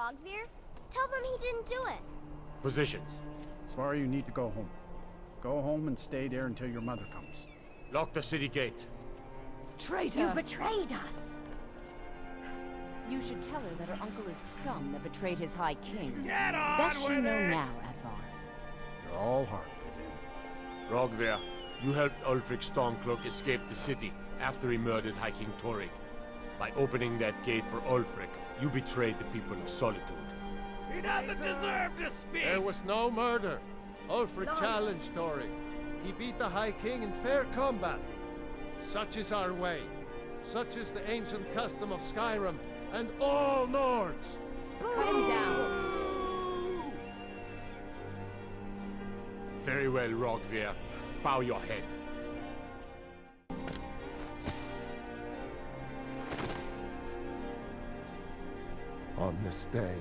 Rogvir? Tell them he didn't do it. Positions. Svar, you need to go home. Go home and stay there until your mother comes. Lock the city gate. Traitor! You betrayed us! You should tell her that her uncle is scum that betrayed his High King. Get on Best you with know it! now, Advar. You're all hard. Rogvir, you helped Ulfric Stormcloak escape the city after he murdered High King Torygg. By opening that gate for Ulfric, you betrayed the people of Solitude. He doesn't deserve to speak! There was no murder. Ulfric challenged Torygg. He beat the High King in fair combat. Such is our way. Such is the ancient custom of Skyrim and all Nords. Cut him down. Very well, Rogvir. Bow your head. On this day,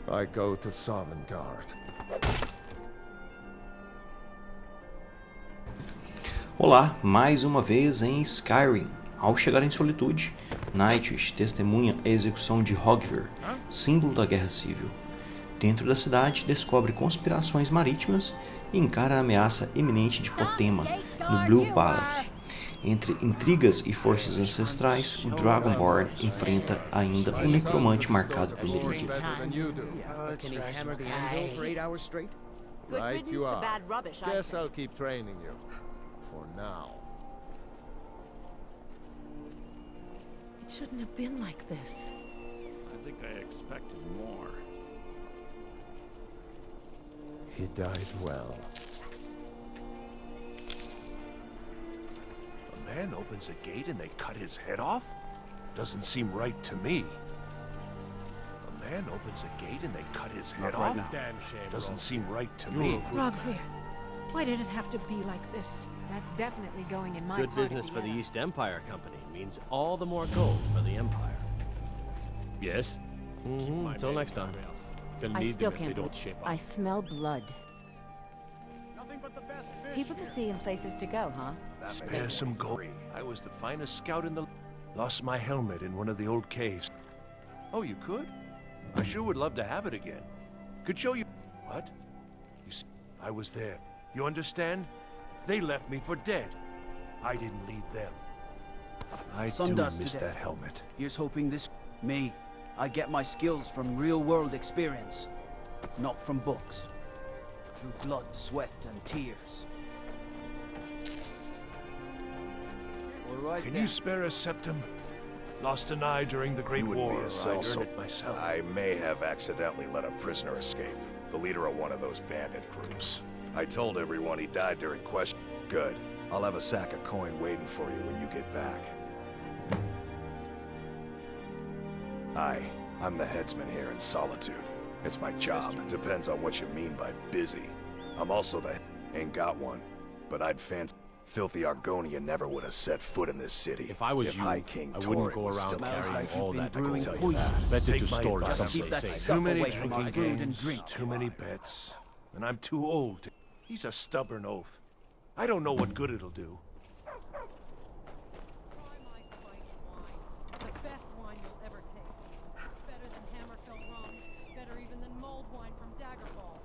I go to Sovngarde. Olá, mais uma vez em Skyrim. Ao chegar em Solitude, Nightwish testemunha a execução de Rogvir, símbolo da guerra civil. Dentro da cidade, descobre conspirações marítimas e encara a ameaça iminente de Potema, no Blue Palace. Entre intrigas e forças ancestrais, o Dragonborn enfrenta ainda um necromante marcado por Meridian. Good Right riddance you to are. bad rubbish, I Guess say. I'll keep training you. For now. It shouldn't have been like this. I think I expected more. He died well. A man opens a gate and they cut his head off? Doesn't seem right to me. A man opens a gate and they cut his head Not right off? now. Damn shame, Doesn't seem right to me. Rogvir, why did it have to be like this? That's definitely going in my Good part of business for the Vienna. East Empire Company means all the more gold for the Empire. Yes? Until next time. They'll I need still them if they can't don't believe shape I up. smell blood. Nothing but the best fish. People to see and places to go, huh? Spare some gold. I was the finest scout in the... Lost my helmet in one of the old caves. Oh, you could? I sure would love to have it again. Could show you... What? You see, I was there. You understand? They left me for dead. I didn't leave them. I do Sundust miss today. that helmet. Here's hoping this... Me. I get my skills from real-world experience. Not from books. Through blood, sweat, and tears. All right, Can then. you spare a septum? Lost an eye during the Great War. I earned it myself. I may have accidentally let a prisoner escape. The leader of one of those bandit groups. I told everyone he died during question. Good. I'll have a sack of coin waiting for you when you get back. I'm the headsman here in Solitude. It's my job. Depends on what you mean by busy. I'm also the... Ain't got one. But I'd fancy... Filthy Argonian never would have set foot in this city. If I was you, High King I wouldn't Torygg go was around still carrying alive. all that I can gold. tell you that. Better Take to my store it advice. Just keep someplace that safe. stuff Too many away from our drinking food and games, drink. too many bets. And I'm too old to... He's a stubborn oaf. I don't know what good it'll do. Try my spiced wine. The best wine you'll ever taste. Better than Hammerfell rum. Better even than mulled wine from Daggerfall.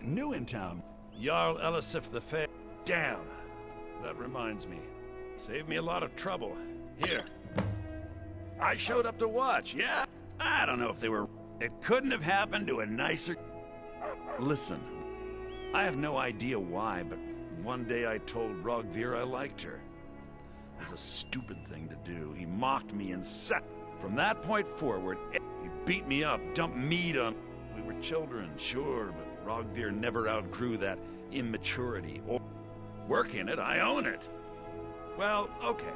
New in town. Jarl Elisif the Fair. Damn. That reminds me. Saved me a lot of trouble. Here. I showed up to watch, yeah? I don't know if they were... It couldn't have happened to a nicer... Listen. I have no idea why, but one day I told Rogvir I liked her. It was a stupid thing to do. He mocked me and set... From that point forward, he beat me up, dumped meat on... We were children, sure, but Rogvir never outgrew that immaturity. Or work in it, I own it. Well, okay.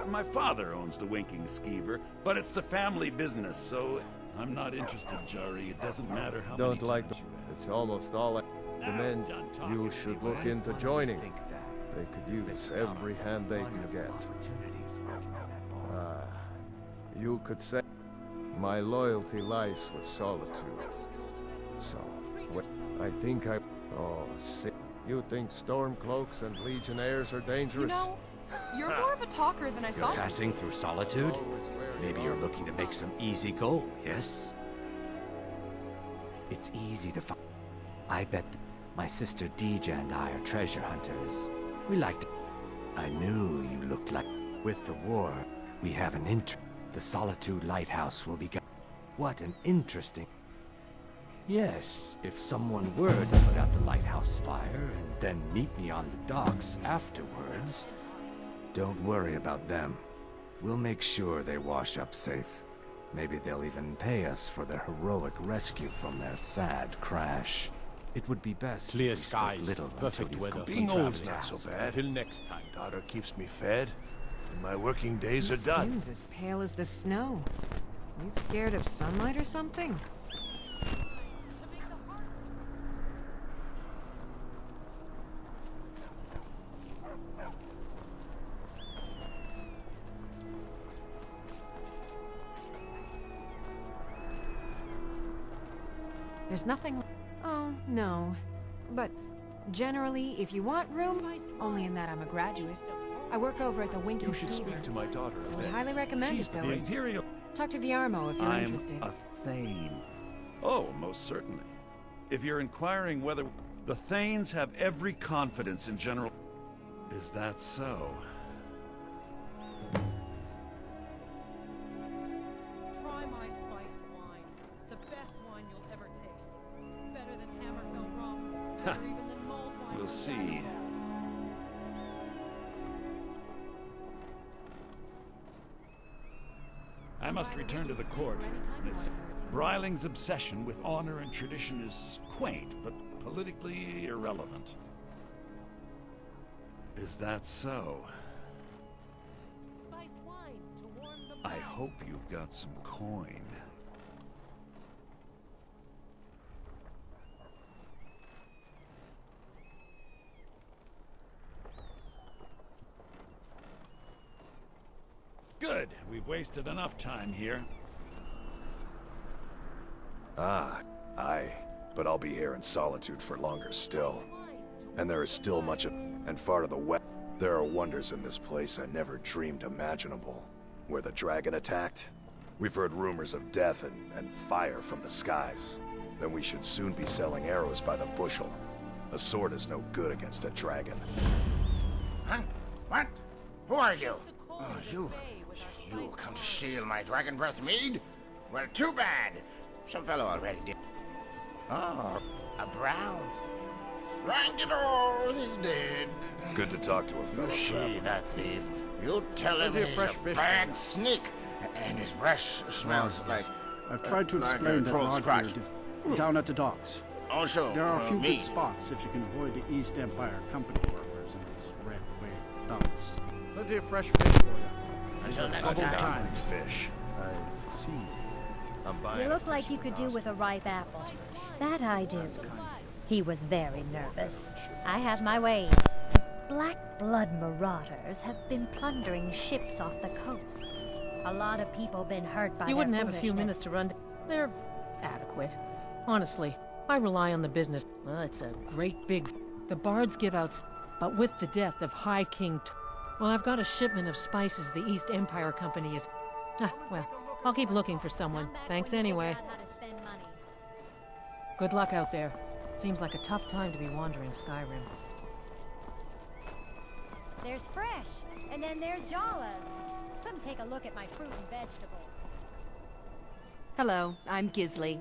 My father owns the Winking Skeever, but it's the family business, so I'm not interested, Jari. It doesn't matter how Don't many like times them. you ask. It's almost all the men. You should look into joining. They could use every hand they can get. You could say my loyalty lies with Solitude. So, I think I... Oh, sick. You think Stormcloaks and Legionnaires are dangerous? You know, you're more of a talker than I You're thought. passing through Solitude? Maybe you're looking to make some easy gold, yes? It's easy to find. I bet my sister Deja and I are treasure hunters. We like to... I knew you looked like... With the war, we have an The Solitude Lighthouse will be... What an interesting... Yes, if someone were to put out the lighthouse fire and then meet me on the docks afterwards... Don't worry about them. We'll make sure they wash up safe. Maybe they'll even pay us for their heroic rescue from their sad crash. It would be best Clear if we spoke skies, little perfect until weather you've for Being traveling. old's not so bad. Till next time. Daughter keeps me fed, and my working days Your are done. skin's as pale as the snow. You scared of sunlight or something? There's nothing. Oh, no. But generally, if you want room, only in that I'm a graduate. I work over at the Winking You should Skeever. speak to my daughter a I would bit. highly recommend She's it, the though. Imperial... Talk to Viarmo if you're I'm interested. a Thane. Oh, most certainly. If you're inquiring whether... The Thanes have every confidence in General... Is that so? Try my spiced wine. The best wine you'll ever taste. Better than Hammerfell rum. Better even than mulled wine. We'll see. I must return to the court. Miss Briling's obsession with honor and tradition is quaint, but politically irrelevant. Is that so? Spiced wine to warm the I hope you've got some coin. Good. We've wasted enough time here. Ah, aye. But I'll be here in Solitude for longer still. And there is still much of... And far to the west, there are wonders in this place I never dreamed imaginable. Where the dragon attacked, we've heard rumors of death and fire from the skies. Then we should soon be selling arrows by the bushel. A sword is no good against a dragon. Huh? What? Who are you? Oh, you come to steal my dragon breath mead? Well, too bad. Some fellow already did. Oh, a brown. Drank it all, he did. Good to talk to a fellow You see traveler. that thief? You tell him Plenty of he's fresh a fish. bad sneak, and his breath smells like... I've tried to like explain a that troll Rodgear scratch. down at the docks. Also, There are a few me. good spots if you can avoid the East Empire Company workers and those red wave docks. Plenty of fresh fish for you. Until next Double time. time. Fish. I see. I'm buying You look like you could do with a ripe apple. That I do. He was very nervous. I have my way. Black blood marauders have been plundering ships off the coast. A lot of people been hurt by You their wouldn't have a few foolishness. minutes to run. They're adequate. Honestly, I rely on the business. Well, it's a great big... The bards give out... But with the death of High King... Well, I've got a shipment of spices the East Empire Company is... well, I'll keep looking for someone. Thanks anyway. Good luck out there. Seems like a tough time to be wandering Skyrim. There's fresh, and then there's Jala's. Come take a look at my fruit and vegetables. Hello, I'm Gisli.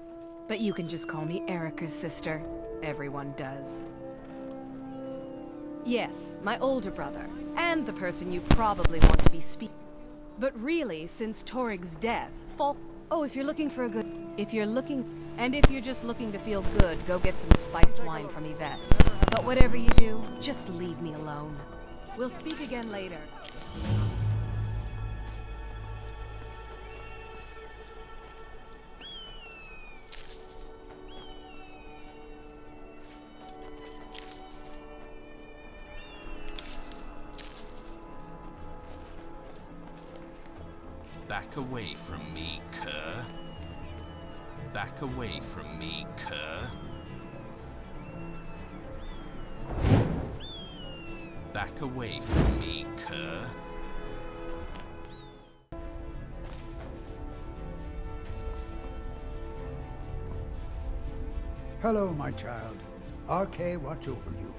But you can just call me Erica's sister. Everyone does. Yes, my older brother. And the person you probably want to be speaking. But really, since Torygg's death, Oh, if you're looking for a good... If you're just looking to feel good, go get some spiced wine from Yvette. But whatever you do, just leave me alone. We'll speak again later. Back away from me, cur. Back away from me, cur. Back away from me, cur. Hello, my child. RK, watch over you.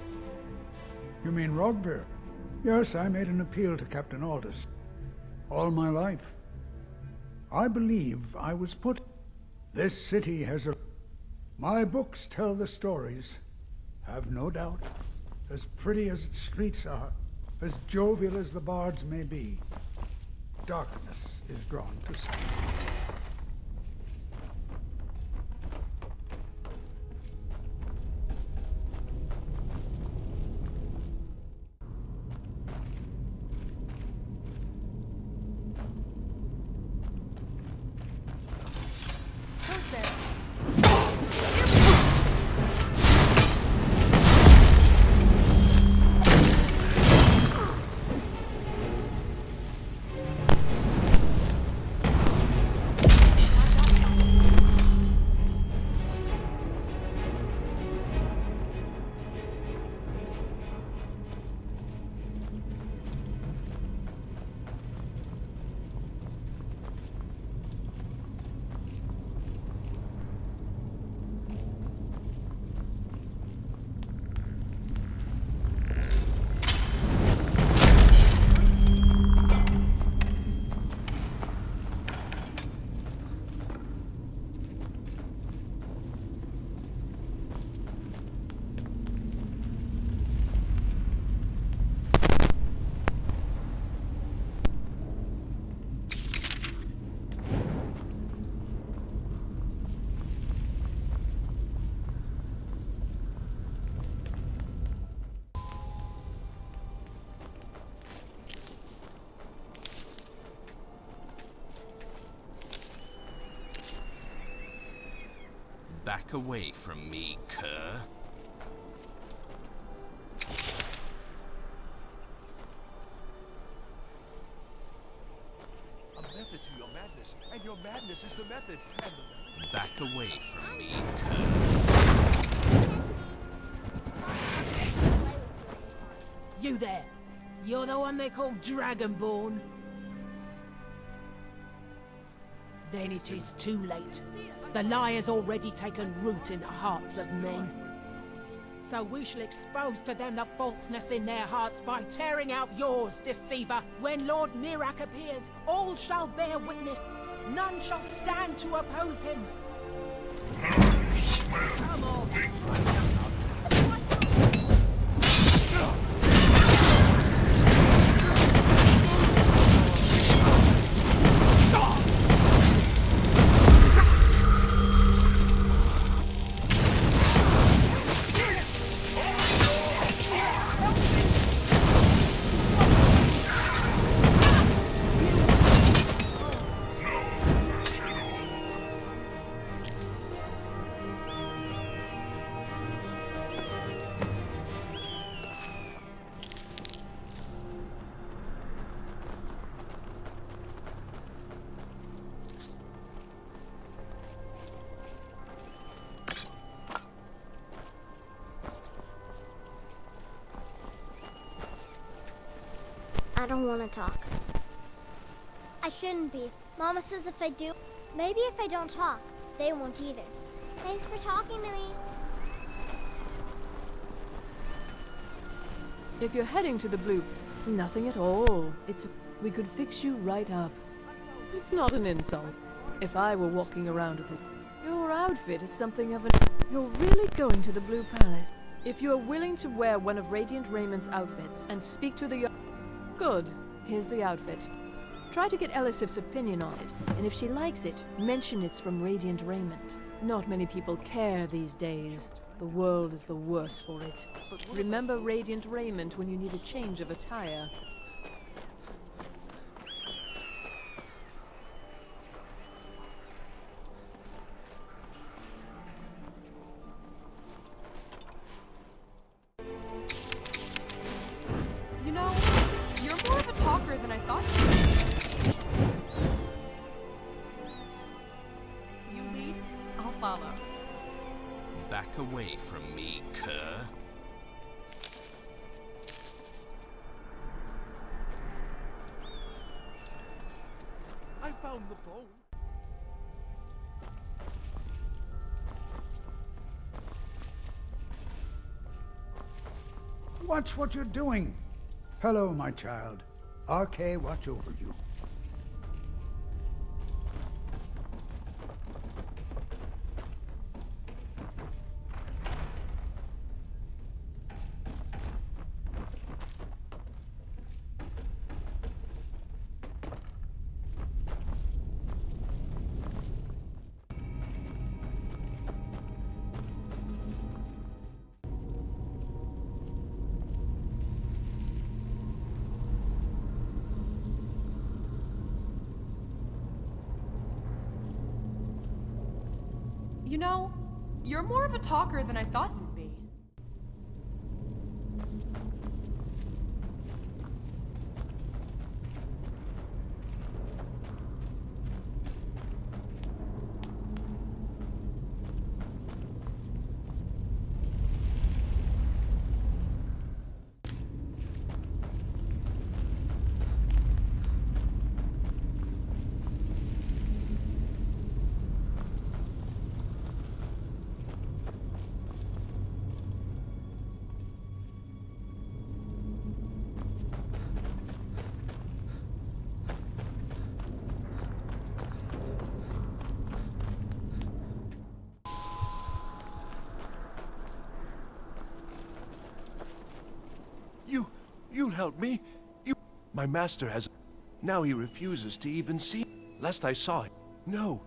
You mean Rogvir? Yes, I made an appeal to Captain Aldous. All my life. I believe I was put... This city has a... My books tell the stories. Have no doubt. As pretty as its streets are, as jovial as the bards may be, darkness is drawn to sight. Back away from me, cur. A method to your madness, and your madness is the method. Back away from me, cur. You there. You're the one they call Dragonborn. Then it is too late. The lie has already taken root in the hearts of men. So we shall expose to them the falseness in their hearts by tearing out yours, deceiver. When Lord Mirak appears, all shall bear witness. None shall stand to oppose him. Come on. I don't want to talk. I shouldn't be. Mama says if I do, maybe if I don't talk, they won't either. Thanks for talking to me. If you're heading to the blue, nothing at all. We could fix you right up. It's not an insult. If I were walking around with it, your outfit is something of an... You're really going to the Blue Palace. If you are willing to wear one of Radiant Raymond's outfits and speak to the... Good. Here's the outfit. Try to get Elisif's opinion on it, and if she likes it, mention it's from Radiant Raymond. Not many people care these days. The world is the worse for it. Remember radiant raiment when you need a change of attire. You know, you're more of a talker than I thought you were. You lead, I'll follow. Back away from me, cur. I found the bone. Watch what you're doing. Hello, my child. RK, watch over you. You know, you're more of a talker than I thought you'd be. You'll help me. My master has... Now he refuses to even see... Last I saw it. No.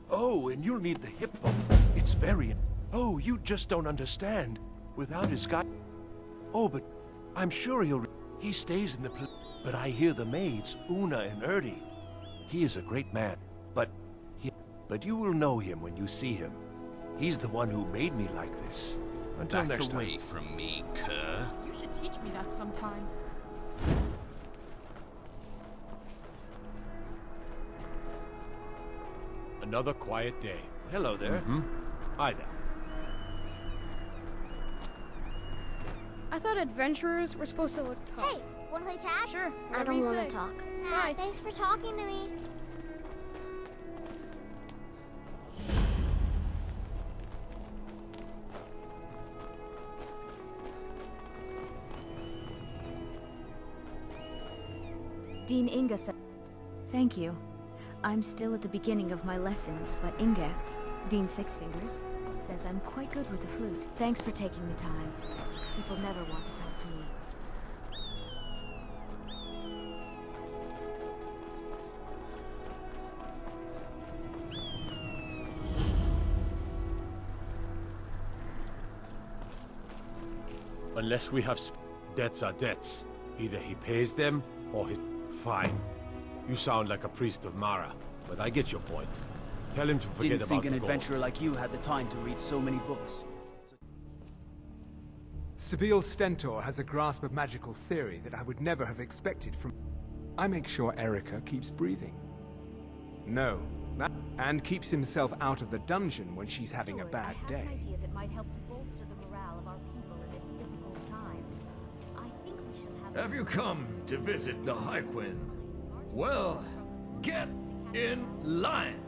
Oh, and you'll need the hippo. It's very... Oh, you just don't understand. Without his guy... Oh, but I'm sure he'll... He stays in the... But I hear the maids, Una and Erdi. He is a great man, but you will know him when you see him. He's the one who made me like this. Until next time. Back away from me, cur. You should teach me that sometime. Another quiet day. Hello there. Hi there. I thought adventurers were supposed to look tough. Hey, wanna play tag? Sure. I don't want to talk. Bye. Thanks for talking to me. Dean Inga said... Thank you. I'm still at the beginning of my lessons, but Inga, Dean Six Fingers, says I'm quite good with the flute. Thanks for taking the time. People never want to talk to me. Unless we have debts are debts. Either he pays them, or he... Fine. You sound like a priest of Mara, but I get your point. Tell him to forget Didn't about think the an gold. adventurer like you had the time to read so many books. Sibyl Stentor has a grasp of magical theory that I would never have expected from... I make sure Erica keeps breathing. No. And keeps himself out of the dungeon when she's having a bad day. I have an idea that might help to bolster the morale of our people in this difficult time. I think we should Have you come to visit the Harquin? Well, get in line.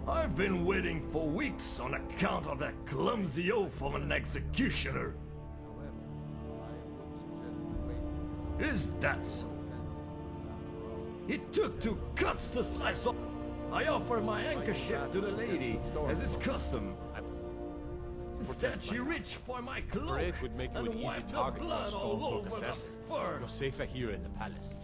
I've been waiting for weeks on account of that clumsy oaf of an executioner. Is that so? It took 2 cuts to slice off. I offer my handkerchief to the lady, as is custom. Instead, she reached for my cloak Parade would make you and an easy wiped the target for a blood all Stormcloak over the assassin. fur. You're safer here in the palace.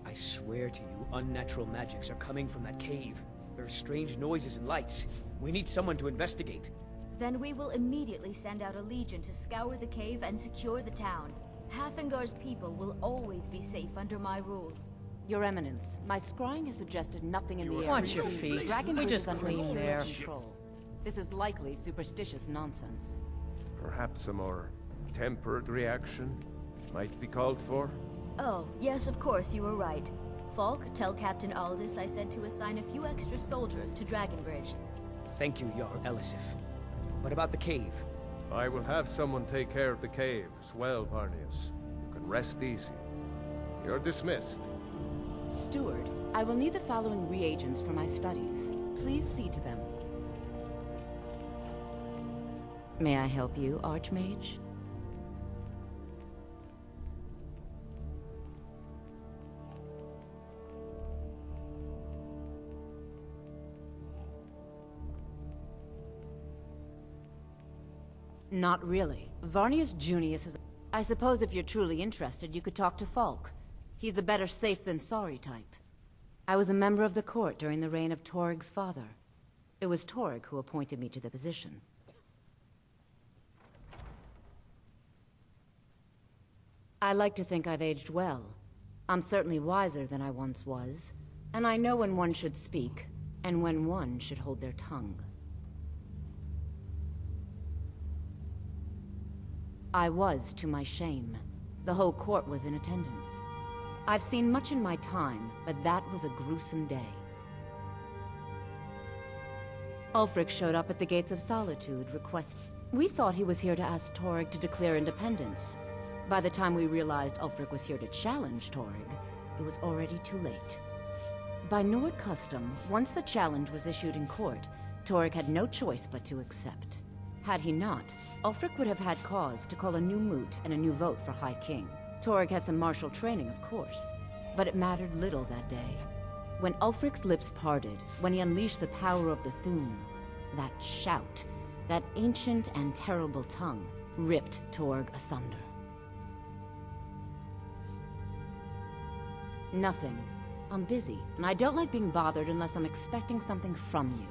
I swear to you, unnatural magics are coming from that cave. There are strange noises and lights. We need someone to investigate. Then we will immediately send out a legion to scour the cave and secure the town. Hafingar's people will always be safe under my rule. Your Eminence, my scrying has suggested nothing in the air. Watch your feet. We just clean there. Control. This is likely superstitious nonsense. Perhaps a more tempered reaction might be called for? Oh, yes, of course, you were right. Falk, tell Captain Aldous I said to assign a few extra soldiers to Dragonbridge. Thank you, Jarl Elisif. What about the cave? I will have someone take care of the cave as well, Varnius. You can rest easy. You're dismissed. Steward, I will need the following reagents for my studies. Please see to them. May I help you, Archmage? Not really. Varnius Junius is... I suppose if you're truly interested, you could talk to Falk. He's the better safe than sorry type. I was a member of the court during the reign of Torygg's father. It was Torygg who appointed me to the position. I like to think I've aged well. I'm certainly wiser than I once was, and I know when one should speak, and when one should hold their tongue. I was, to my shame. The whole court was in attendance. I've seen much in my time, but that was a gruesome day. Ulfric showed up at the gates of Solitude, We thought he was here to ask Torygg to declare independence. By the time we realized Ulfric was here to challenge Torygg, it was already too late. By Nord custom, once the challenge was issued in court, Torygg had no choice but to accept. Had he not, Ulfric would have had cause to call a new moot and a new vote for High King. Torygg had some martial training, of course, but it mattered little that day. When Ulfric's lips parted, when he unleashed the power of the Thu'um, that shout, that ancient and terrible tongue, ripped Torygg asunder. Nothing. I'm busy, and I don't like being bothered unless I'm expecting something from you.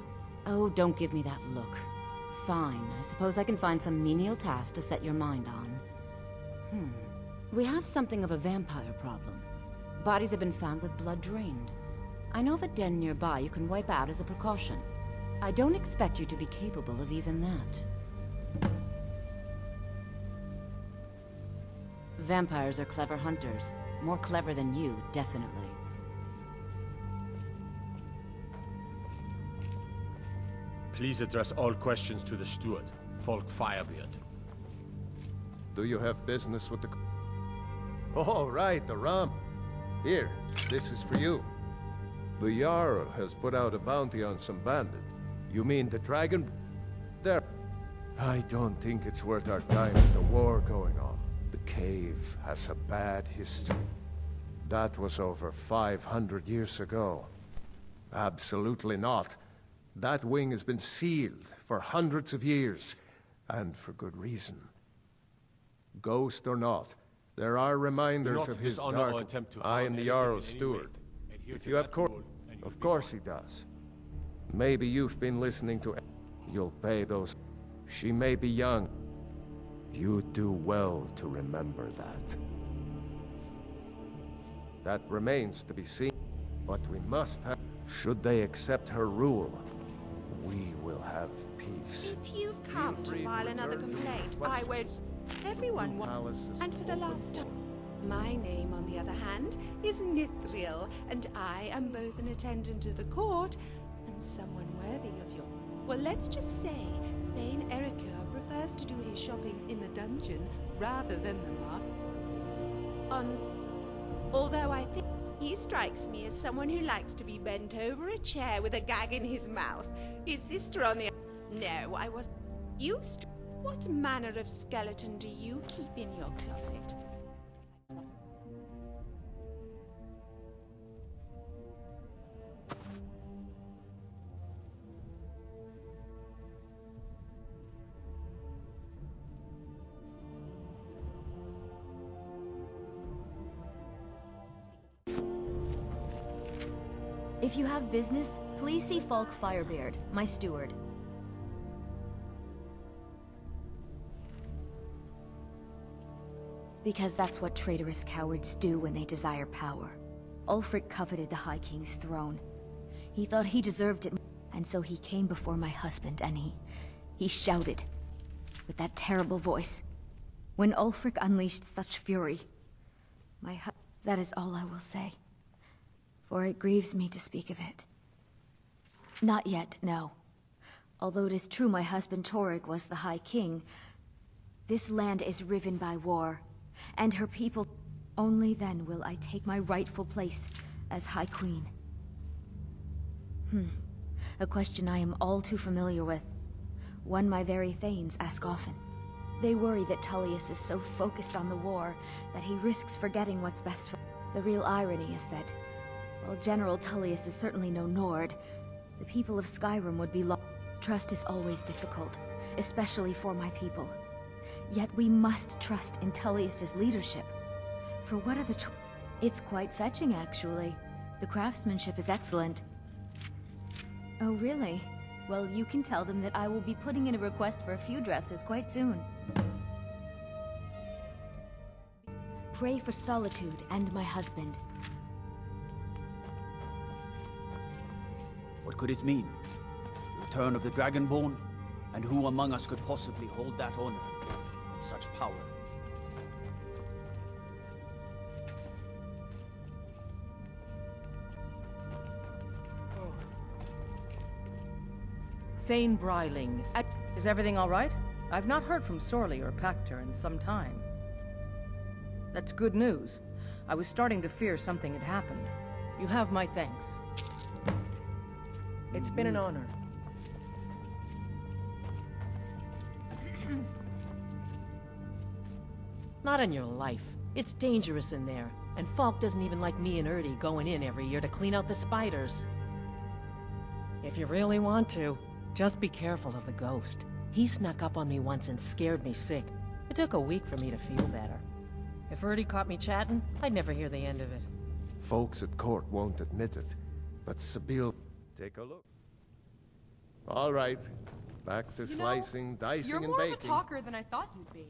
Oh, don't give me that look. Fine, I suppose I can find some menial task to set your mind on. We have something of a vampire problem. Bodies have been found with blood drained. I know of a den nearby you can wipe out as a precaution. I don't expect you to be capable of even that. Vampires are clever hunters. More clever than you, definitely. Please address all questions to the steward, Falk Firebeard. Do you have business with the... Oh, right, the rum. Here, this is for you. The Jarl has put out a bounty on some bandits. You mean the dragon? There. I don't think it's worth our time with the war going on. The cave has a bad history. That was over 500 years ago. Absolutely not. That wing has been sealed for hundreds of years, and for good reason. Ghost or not, there are reminders of his dark... I am the Jarl's steward. If you have of course he does. Maybe you've been listening to... You'll pay those... She may be young. You do well to remember that. That remains to be seen, but we must have... Should they accept her rule, we will have peace. If you've come to file another complaint, I won't... Everyone wants... And for the last time... My name, on the other hand, is Nithriel, and I am both an attendant to the court and someone worthy of your... Well, let's just say Thane Erica prefers to do his shopping in the dungeon rather than the market. Although I think he strikes me as someone who likes to be bent over a chair with a gag in his mouth. His sister on the... No, I was... What manner of skeleton do you keep in your closet? If you have business, please see Falk Firebeard, my steward. Because that's what traitorous cowards do when they desire power. Ulfric coveted the High King's throne. He thought he deserved it, and so he came before my husband, and he shouted with that terrible voice. When Ulfric unleashed such fury, that is all I will say, for it grieves me to speak of it. Not yet, no. Although it is true my husband Torygg was the High King, this land is riven by war, and her people. Only then will I take my rightful place as High Queen. A question I am all too familiar with. One my very thanes ask often. They worry that Tullius is so focused on the war that he risks forgetting what's best for... The real irony is that, while General Tullius is certainly no Nord, the people of Skyrim would be lost. Trust is always difficult, especially for my people. Yet we must trust in Tullius's leadership. For what other It's quite fetching, actually. The craftsmanship is excellent. Oh, really? Well, you can tell them that I will be putting in a request for a few dresses quite soon. Pray for Solitude and my husband. What could it mean? The return of the Dragonborn? And who among us could possibly hold that honor and such power? Thane Bryling. Is everything all right? I've not heard from Sorley or Pactor in some time. That's good news. I was starting to fear something had happened. You have my thanks. It's been an honor. Not in your life. It's dangerous in there, and Falk doesn't even like me and Erdy going in every year to clean out the spiders. If you really want to, just be careful of the ghost. He snuck up on me once and scared me sick. It took a week for me to feel better. If Erdy caught me chatting, I'd never hear the end of it. Folks at court won't admit it, but Sabine... Take a look. All right, back to slicing, dicing, and baking. You're more of a talker than I thought you'd be.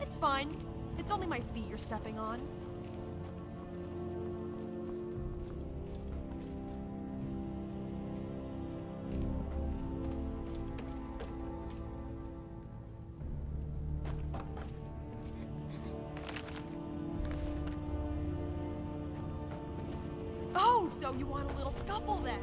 It's fine. It's only my feet you're stepping on. Oh, so you want a little scuffle then?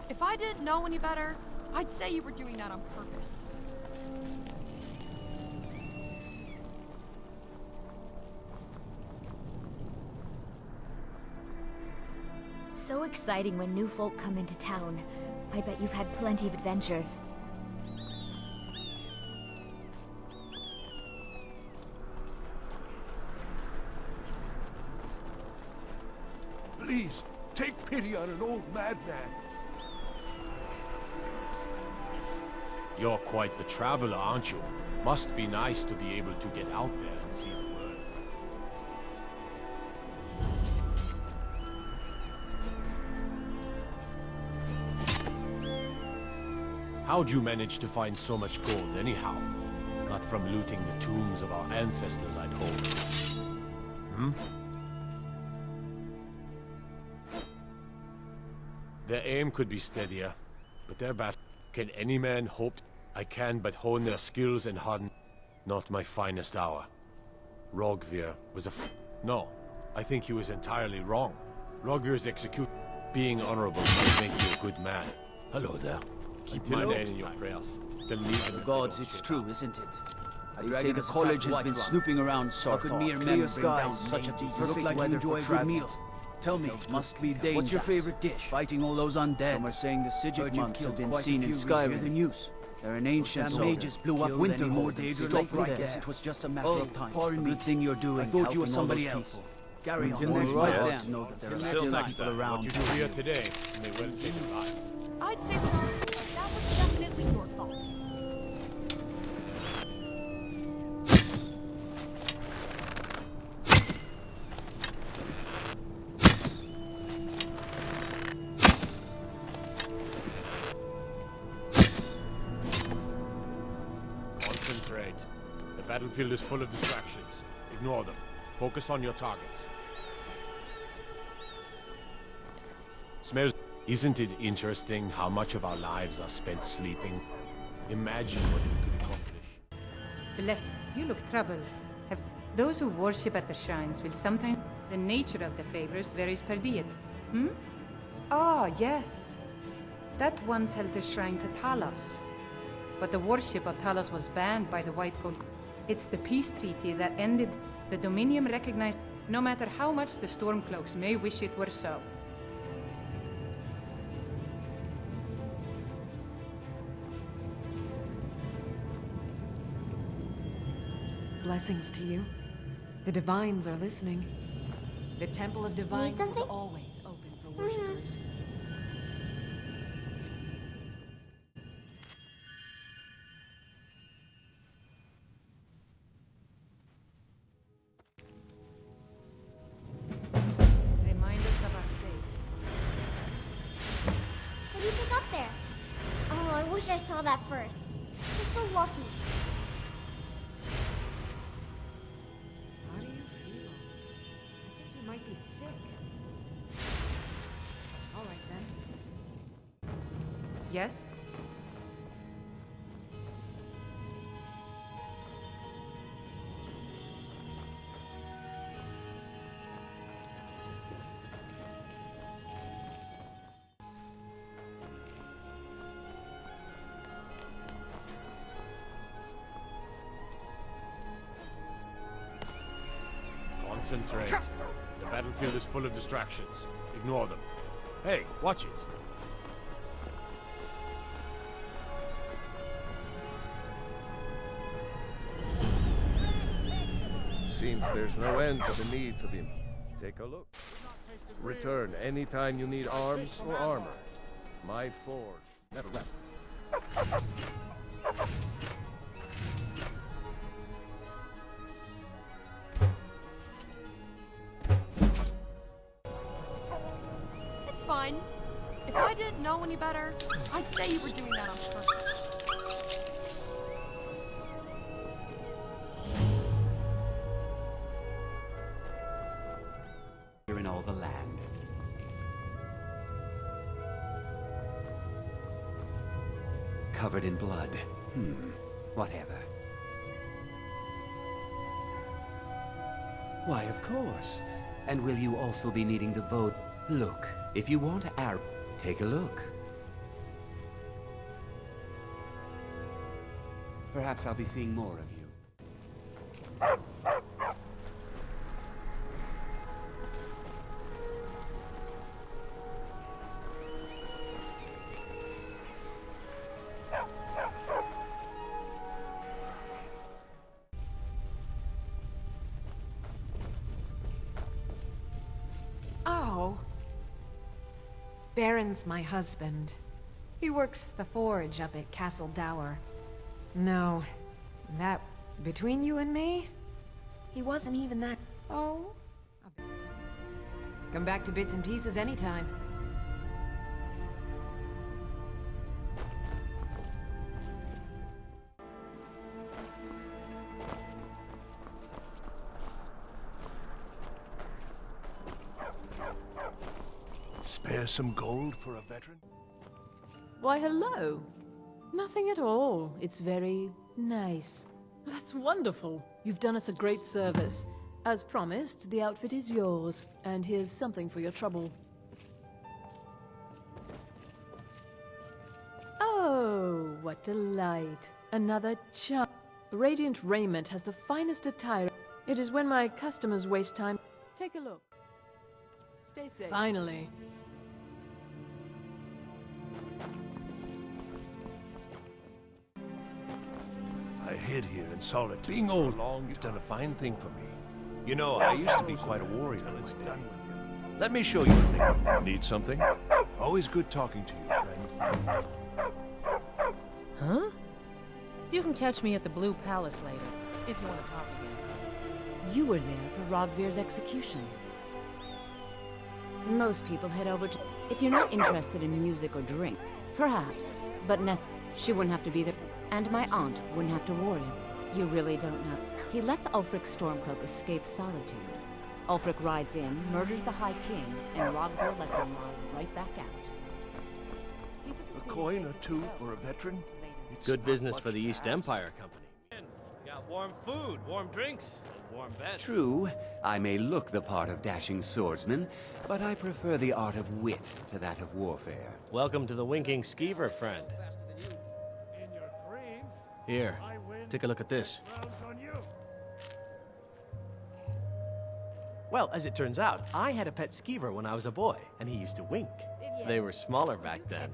If I didn't know any better, I'd say you were doing that on purpose. So exciting when new folk come into town. I bet you've had plenty of adventures. Please, take pity on an old madman. You're quite the traveler, aren't you? Must be nice to be able to get out there and see the world. How'd you manage to find so much gold anyhow? Not from looting the tombs of our ancestors, I'd hope. Their aim could be steadier, but their battle... Can any man hope? I can but hone their skills and harden... Not my finest hour. Rogvir was No, I think he was entirely wrong. Rogvir's execute. Being honorable might make you a good man. Hello there. Keep my name in your prayers. They'll leave The gods, it's true, isn't it? They say the college has been snooping around Sarkar. Clear skies, such a perfect weather enjoy a good meal. Tell me, must be dangerous. What's your favorite dish? Fighting all those undead. Some are saying the Sigil monks have been seen in Skyrim. The news. They're an ancient mages blew up Winterhold. Stop right there. It was just a matter of time. Good thing you're doing. I thought you were somebody else. Carry on. Right then. Know that there are still people around. What you do here today may well save your lives. I'd say so. That was definitely your fault. Concentrate. The battlefield is full of distractions. Ignore them. Focus on your targets. Smells. Isn't it interesting how much of our lives are spent sleeping? Imagine what we could accomplish. Blessed, you look troubled. Those who worship at the shrines will sometimes... The nature of the favors varies per deity. Ah, yes. That once held the shrine to Talos. But the worship of Talos was banned by the White Gold. It's the peace treaty that ended. The Dominion recognized, no matter how much the Stormcloaks may wish it were so. Blessings to you. The Divines are listening. The Temple of Divines is always open for worshippers. Remind us of our faith. What do you pick up there? Oh, I wish I saw that first. You're so lucky. How do you feel? I think you might be sick. All right then. Yes? Concentrate. The battlefield is full of distractions. Ignore them. Hey, watch it. Seems there's no end to the needs of him. Take a look. Return anytime you need arms or armor. My forge never rests. It's fine. If I didn't know any better, I'd say you were doing that on purpose. Here in all the land. Covered in blood. Whatever. Why, of course. And will you also be needing the boat? Look, if you want our... Take a look. Perhaps I'll be seeing more of you. Oh. Baron's my husband. He works the forge up at Castle Dower. No, that... between you and me? He wasn't even that... Oh? Come back to bits and pieces anytime. Spare some gold for a veteran? Why, hello. Nothing at all. It's very nice. That's wonderful. You've done us a great service. As promised, the outfit is yours, and here's something for your trouble. Oh, what delight. Another charm. Radiant raiment has the finest attire. It is when my customers waste time. Take a look. Stay safe. Finally. I hid here in Solitude. Being old long, you've done a fine thing for me. You know, I used to be quite a warrior in my day. Let me show you a thing. Need something? Always good talking to you, friend. Huh? You can catch me at the Blue Palace later, if you want to talk again. You were there for Rogvir's execution. Most people head over to... If you're not interested in music or drink, perhaps. But she wouldn't have to be there. And my aunt wouldn't have to worry. You really don't know. He lets Ulfric Stormcloak escape Solitude. Ulfric rides in, murders the High King, and Rogvir lets him ride right back out. A coin or two for a veteran? Good business for the East Empire Company. Got warm food, warm drinks, and warm beds. True, I may look the part of dashing swordsman, but I prefer the art of wit to that of warfare. Welcome to the Winking Skeever, friend. Here, take a look at this. Well, as it turns out, I had a pet skeever when I was a boy, and he used to wink. They were smaller back then.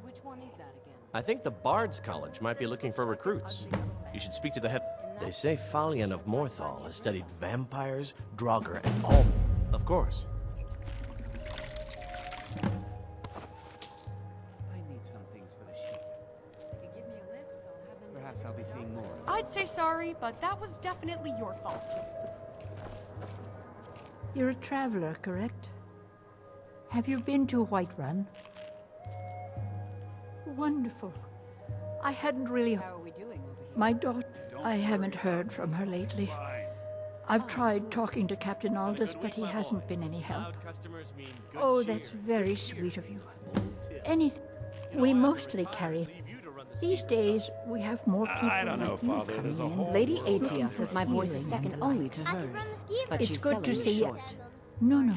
Which one is that again? I think the Bard's College might be looking for recruits. You should speak to the head. They say Falion of Morthal has studied vampires, Draugr, and all. Of course. Perhaps I'll be seeing more. I'd say sorry, but that was definitely your fault. You're a traveler, correct? Have you been to Whiterun? Wonderful. I hadn't really... How are we doing over here? My daughter... I haven't heard from her lately. I've tried talking to Captain Aldous, but he hasn't been any help. Oh, that's very sweet of you. Anything... We mostly carry... These days, we have more people I don't know, like you Father. There's a coming in. whole... Lady Atia says my voice is second only to hers, but It's she's good to selling see short. No, no.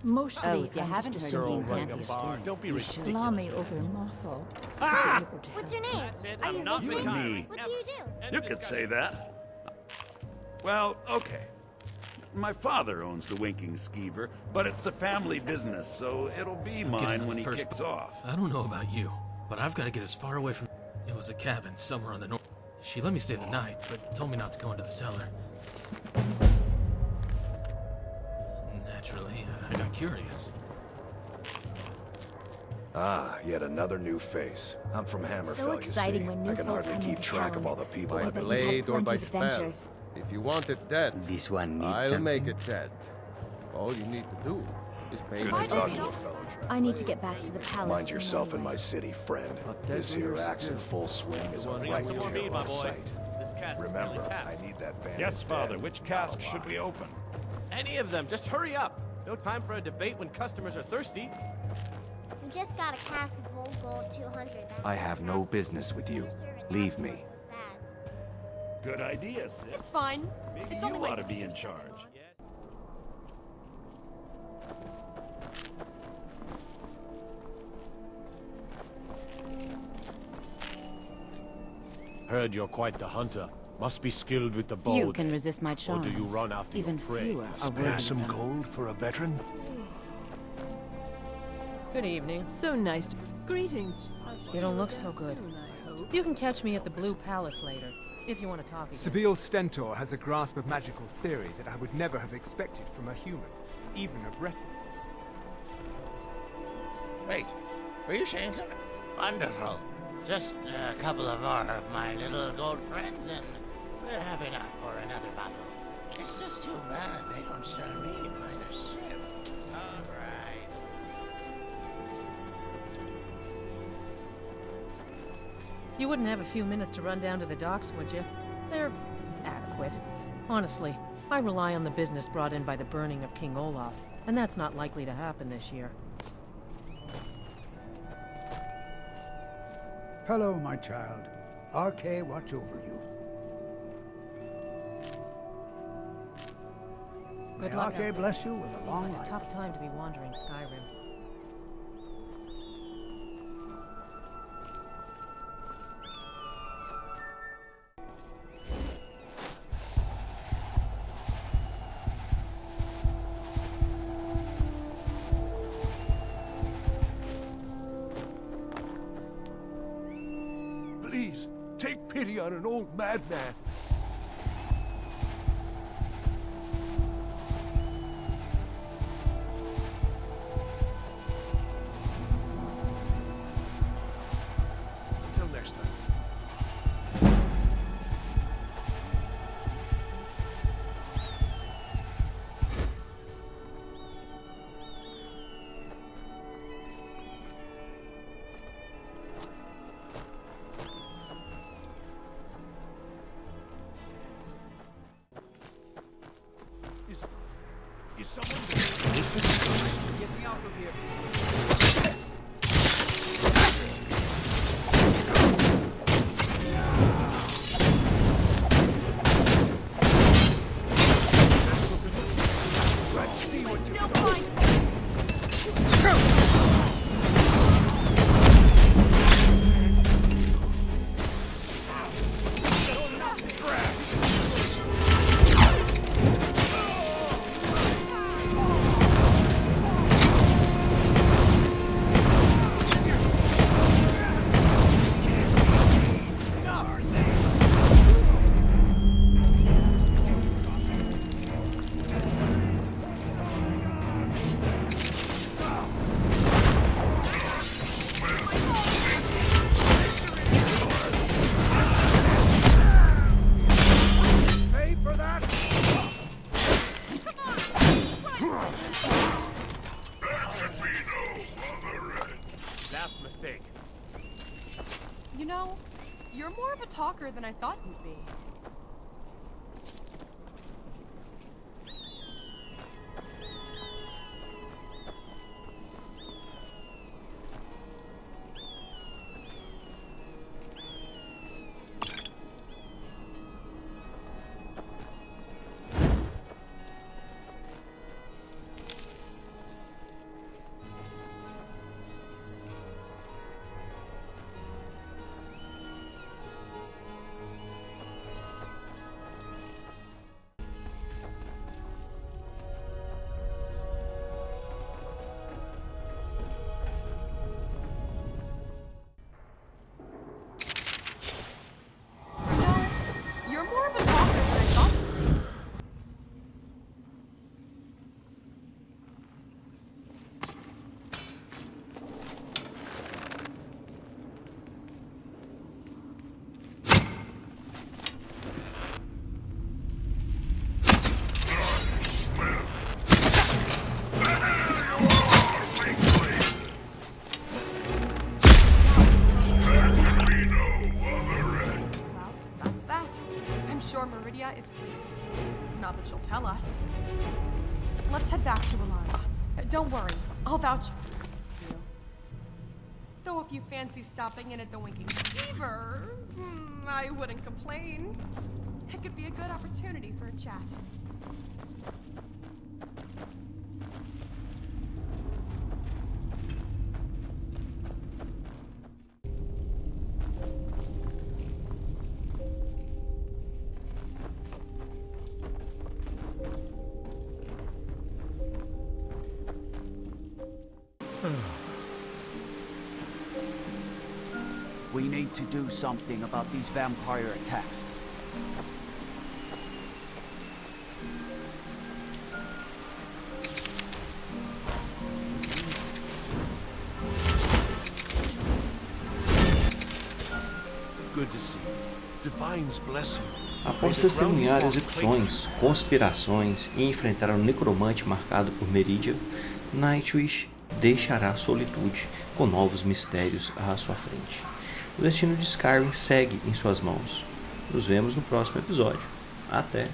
Mostly, Oh, if you I'm haven't just heard a Dean simple Panty bar. Don't be ridiculous. Salami over in Mothall. Ah! What's your name? Are you You listening? and me. What do you do? You could say that. Well, okay. My father owns the Winking Skeever, but it's the family business, so it'll be mine when he kicks off. I don't know about you, but I've got to get as far away from... It was a cabin somewhere on the north. She let me stay the night, but told me not to go into the cellar. Naturally, I got curious. Ah, yet another new face. I'm from Hammerfell, So exciting you see. when new I can folk hardly come keep into track town. of all the people By I've been... blade or by spell. adventures. If you want it dead, This one needs I'll something. make it dead. All you need to do is pay Good me. to talk to you, fellow. I need to get back to the palace. Mind yourself in my city, friend. This here axe in full swing is a right tear on sight. Remember, I need that bandit Yes, Father. dead. Which cask should we open? Any of them, just hurry up. No time for a debate when customers are thirsty. We just got a cask of old gold 200. I have no business with you. Leave me. Good idea, Sid. It's fine. Maybe It's you only ought to be in charge. Heard you're quite the hunter. Must be skilled with the bow. Few can resist my Or charms. do you run after Even your prey? fewer are Spare worthy some of them. gold for a veteran? Good evening. So nice to... Greetings. You don't look so good. You can catch me at the Blue Palace later, if you want to talk again. Sabil Stentor has a grasp of magical theory that I would never have expected from a human, even a Breton. Wait, were you saying something? Wonderful. Just a couple of more of my little gold friends, and we'll have enough for another bottle. It's just too bad they don't sell me by the ship. All right. You wouldn't have a few minutes to run down to the docks, would you? They're adequate. Honestly, I rely on the business brought in by the burning of King Olaf, and that's not likely to happen this year. Hello, my child. RK watch over you. Good May luck. RK bless you with a Seems long like life. a tough time to be wandering Skyrim. Please, take pity on an old madman. Until next time. Is someone there? Get me out of here. Let's see what you Still got. fine. Pay for that? Last mistake. You know, you're more of a talker than I thought you'd be. You're more of a talker than I thought. That's that. I'm sure Meridia is pleased. Not that she'll tell us. Let's head back to Alara. Don't worry, I'll vouch for you. Though if you fancy stopping in at the Winking Skeever, I wouldn't complain. It could be a good opportunity for a chat. We need to do something about these vampire attacks. Good to see you. Divines bless you. Após testemunhar execuções, conspirações e enfrentar o necromante marcado por Meridia, Nightwish deixará Solitude com novos mistérios à sua frente. O destino de Skyrim segue em suas mãos. Nos vemos no próximo episódio. Até!